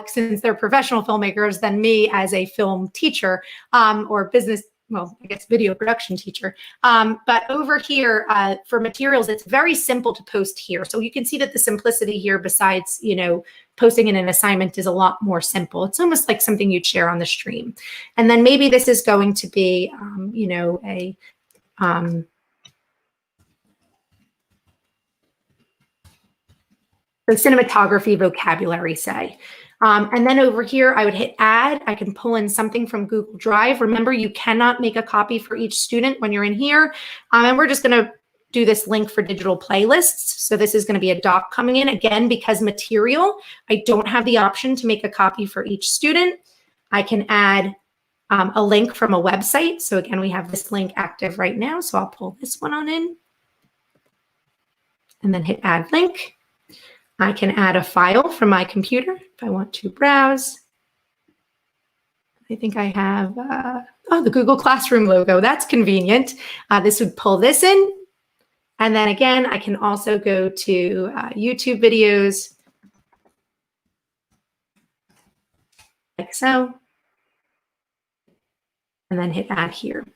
since they're professional filmmakers than me as a film teacher or business, well, I guess video production teacher. But over here for materials, it's very simple to post here. So you can see that the simplicity here, besides, posting in an assignment, is a lot more simple. It's almost like something you'd share on the stream. And then maybe this is going to be, the cinematography vocabulary, say. And then over here, I would hit add. I can pull in something from Google Drive. Remember, you cannot make a copy for each student when you're in here. And we're just going to do this link for digital playlists. So this is going to be a doc coming in. Again, because material, I don't have the option to make a copy for each student. I can add a link from a website. So again, we have this link active right now. So I'll pull this one on in and then hit add link. I can add a file from my computer if I want to browse. I think I have, the Google Classroom logo. That's convenient. This would pull this in. And then again, I can also go to YouTube videos like so. and then hit add here.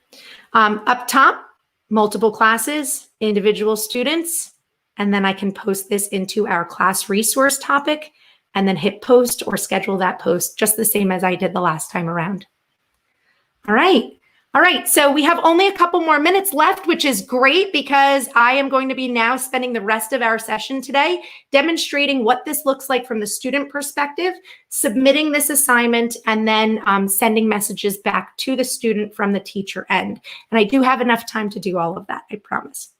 Up top, multiple classes, individual students, and then I can post this into our class resource topic and then hit post or schedule that post just the same as I did the last time around. All right. All right, so we have only a couple more minutes left, which is great because I am going to be now spending the rest of our session today demonstrating what this looks like from the student perspective, submitting this assignment, and then sending messages back to the student from the teacher end. And I do have enough time to do all of that, I promise.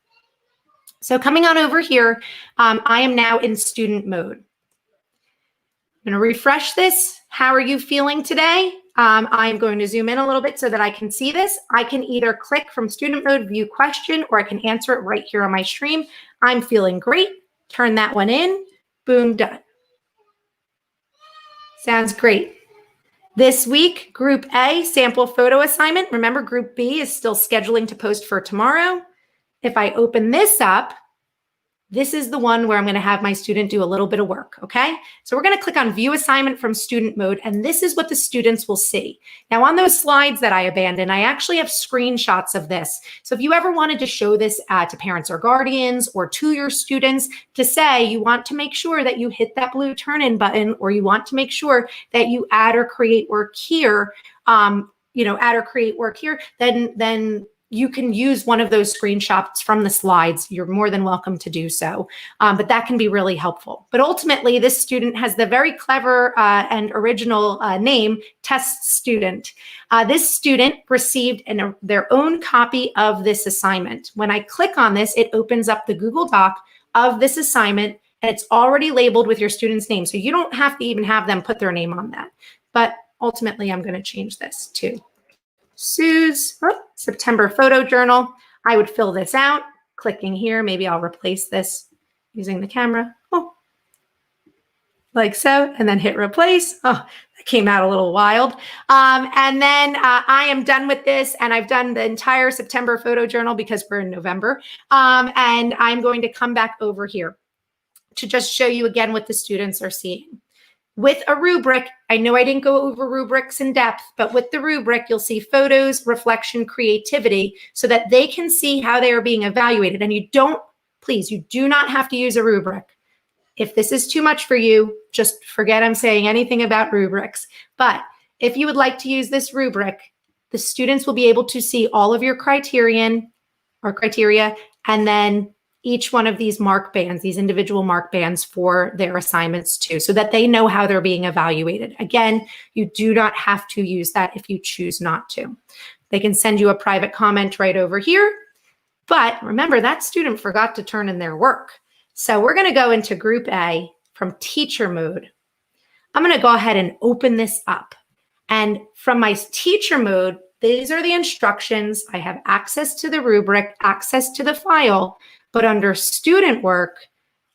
So coming on over here, I am now in student mode. I'm going to refresh this. How are you feeling today? I'm going to zoom in a little bit so that I can see this. I can either click from student mode, view question, or I can answer it right here on my stream. I'm feeling great. Turn that one in. Boom, done. Sounds great. This week, Group A, sample photo assignment. Remember, Group B is still scheduling to post for tomorrow. If I open this up, this is the one where I'm going to have my student do a little bit of work, okay? So we're going to click on View Assignment from Student Mode, and this is what the students will see. Now, on those slides that I abandoned, I actually have screenshots of this. So if you ever wanted to show this to parents or guardians or to your students to say you want to make sure that you hit that blue turn-in button, or you want to make sure that you add or create work here, add or create work here, then you can use one of those screenshots from the slides. You're more than welcome to do so, but that can be really helpful. But ultimately, this student has the very clever and original name, Test Student. This student received their own copy of this assignment. When I click on this, it opens up the Google Doc of this assignment, and it's already labeled with your student's name. So you don't have to even have them put their name on that. But ultimately, I'm going to change this too. Sue's September photo journal. I would fill this out, clicking here. Maybe I'll replace this using the camera. Oh, like so, and then hit replace. Oh, that came out a little wild. And then I am done with this, and I've done the entire September photo journal because we're in November. And I'm going to come back over here to just show you again what the students are seeing. With a rubric, I know I didn't go over rubrics in depth, but with the rubric, you'll see photos, reflection, creativity, so that they can see how they are being evaluated. And you do not have to use a rubric. If this is too much for you, just forget I'm saying anything about rubrics. But if you would like to use this rubric, the students will be able to see all of your criteria, and then each one of these mark bands, these individual mark bands for their assignments too, so that they know how they're being evaluated. Again, you do not have to use that if you choose not to. They can send you a private comment right over here. But remember, that student forgot to turn in their work. So we're going to go into Group A from teacher mode. I'm going to go ahead and open this up. And from my teacher mode, these are the instructions. I have access to the rubric, access to the file. But under student work,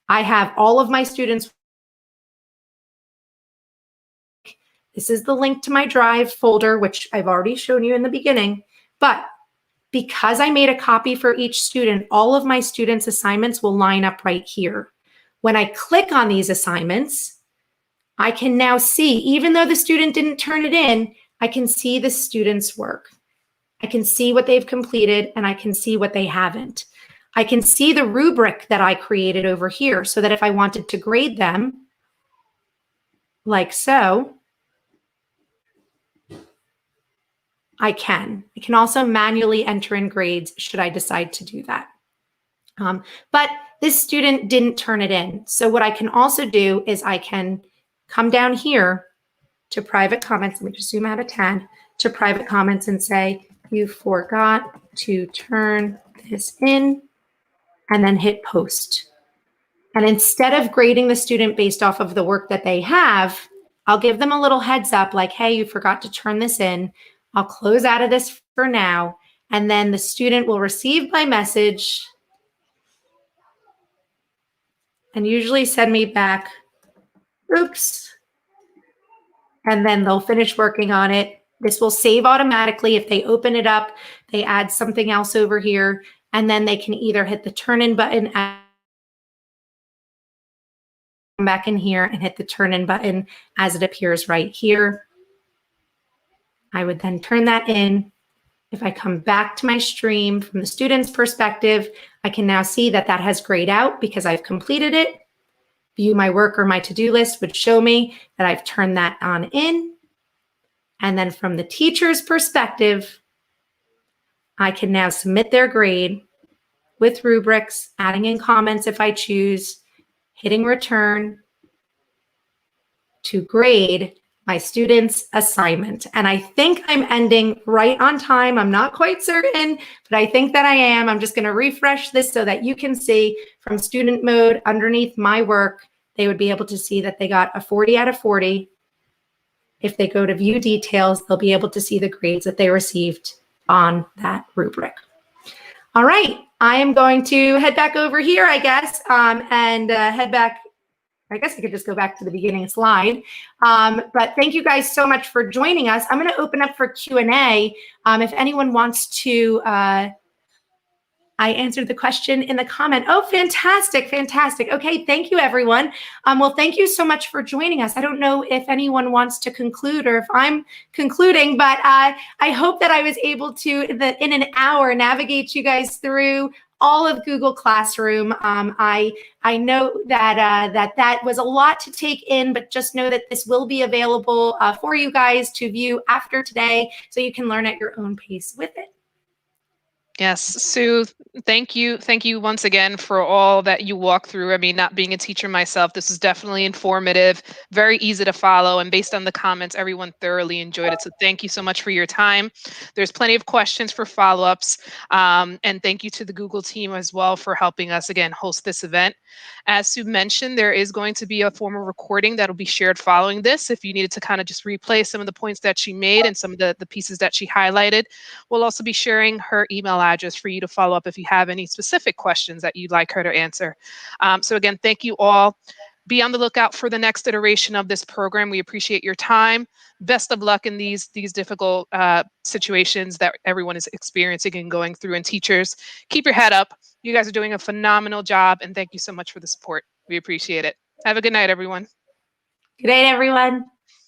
I have all of my students. This is the link to my Drive folder, which I've already shown you in the beginning. But because I made a copy for each student, all of my students' assignments will line up right here. When I click on these assignments, I can now see, even though the student didn't turn it in, I can see the student's work. I can see what they've completed, and I can see what they haven't. I can see the rubric that I created over here so that if I wanted to grade them, like so, I can. I can also manually enter in grades should I decide to do that. But this student didn't turn it in. So what I can also do is I can come down here to private comments. Let me just zoom out a tad to private comments and say, you forgot to turn this in, and then hit post. And instead of grading the student based off of the work that they have, I'll give them a little heads up like, hey, you forgot to turn this in. I'll close out of this for now. And then the student will receive my message and usually send me back, oops. And then they'll finish working on it. This will save automatically. If they open it up, they add something else over here, and then they can either hit the turn in button, come back in here and hit the turn in button as it appears right here. I would then turn that in, If I come back to my stream from the student's perspective, I can now see that that has grayed out because I've completed it. View my work or my to-do list would show me that I've turned that on in. And then from the teacher's perspective, I can now submit their grade with rubrics, adding in comments if I choose, hitting return to grade my student's assignment. And I think I'm ending right on time. I'm not quite certain, but I think that I am. I'm just going to refresh this so that you can see from student mode underneath my work, they would be able to see that they got a 40 out of 40. If they go to view details, they'll be able to see the grades that they received on that rubric. All right, I am going to head back over here, I guess, and head back. I guess I could just go back to the beginning slide. But thank you guys so much for joining us. I'm going to open up for Q&A. If anyone wants to, I answered the question in the comment. Oh, fantastic, fantastic. Okay, thank you, everyone. Well, thank you so much for joining us. I don't know if anyone wants to conclude or if I'm concluding, but I hope that I was able to, in an hour, navigate you guys through all of Google Classroom. I know that that was a lot to take in, but just know that this will be available for you guys to view after today, so you can learn at your own pace with it. Yes, Sue, thank you. Thank you once again for all that you walk through. I mean, not being a teacher myself, this is definitely informative, very easy to follow, and based on the comments, everyone thoroughly enjoyed it. So thank you so much for your time. There's plenty of questions for follow-ups, and thank you to the Google team as well for helping us, again, host this event. As Sue mentioned, there is going to be a formal recording that will be shared following this. If you needed to kind of just replay some of the points that she made and some of the pieces that she highlighted, we'll also be sharing her email address for you to follow up if you have any specific questions that you'd like her to answer. So again, thank you all. Be on the lookout for the next iteration of this program. We appreciate your time. Best of luck in these difficult situations that everyone is experiencing and going through. And teachers, keep your head up. You guys are doing a phenomenal job, and thank you so much for the support. We appreciate it. Have a good night, everyone. Good night, everyone.